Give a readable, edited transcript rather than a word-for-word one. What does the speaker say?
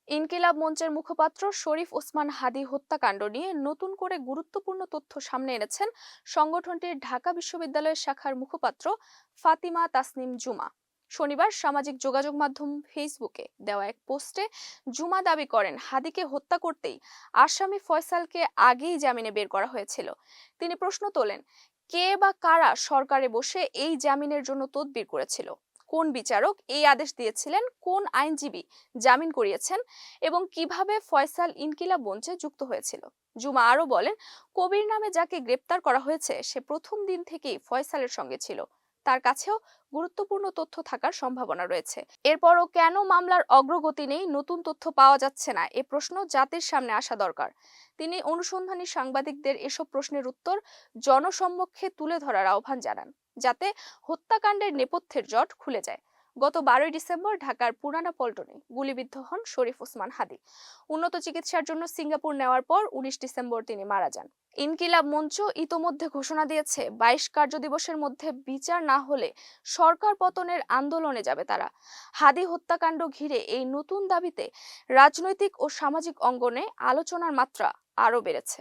ইনকিলাব মঞ্চের মুখপাত্র শরীফ ওসমান হাদী হত্যাকাণ্ড নিয়ে নতুন করে গুরুত্বপূর্ণ তথ্য সামনে এনেছেন সংগঠনটির ঢাকা বিশ্ববিদ্যালয়ের শাখার মুখপাত্র ফাতিমা তাসনিম জুমা। শনিবার সামাজিক যোগাযোগ মাধ্যম ফেসবুকে দেওয়া এক পোস্টে জুমা দাবি করেন, হাদীকে হত্যা করতেই আসামি ফয়সালকে আগেই জামিনে বের করা হয়েছিল। তিনি প্রশ্ন তোলেন, কে বা কারা সরকারে বসে এই জামিনের জন্য তদবির করেছিল, কোন বিচারক এই আদেশ দিয়েছিলেন, কোন আইনজীবী জামিন করিয়েছেন এবং কিভাবে ফয়সাল ইনকিলাব মঞ্চে যুক্ত হয়েছিল। জুমা আরো বলেন, কবির নামে যাকে গ্রেপ্তার করা হয়েছে সে প্রথম দিন থেকেই ফয়সালের সঙ্গে ছিল, তার কাছেও গুরুত্বপূর্ণ তথ্য থাকার সম্ভাবনা রয়েছে। এরপরও কেন মামলার অগ্রগতি নেই, নতুন তথ্য পাওয়া যাচ্ছে না, এ প্রশ্ন জাতির সামনে আসা দরকার। তিনি অনুসন্ধানী সাংবাদিকদের এসব প্রশ্নের উত্তর জনসম্মুখে তুলে ধরার আহ্বান জানান, যাতে হত্যাকাণ্ডের নেপথ্যের জট খুলে যায়। গত 12ই ডিসেম্বর ঢাকার পুরানা পল্টনে গুলিবিদ্ধ হন শরীফ ওসমান হাদী। উন্নত চিকিৎসার জন্য সিঙ্গাপুর নেওয়ার পর 19 ডিসেম্বর তিনি মারা যান। ইনকিলাব মঞ্চ ইতোমধ্যে ঘোষণা দিয়েছে, 22 কার্যদিবসের মধ্যে বিচার না হলে সরকার পতনের আন্দোলনে যাবে তারা। হাদী হত্যাকাণ্ড ঘিরে এই নতুন দাবিতে রাজনৈতিক ও সামাজিক অঙ্গনে আলোচনার মাত্রা আরও বেড়েছে।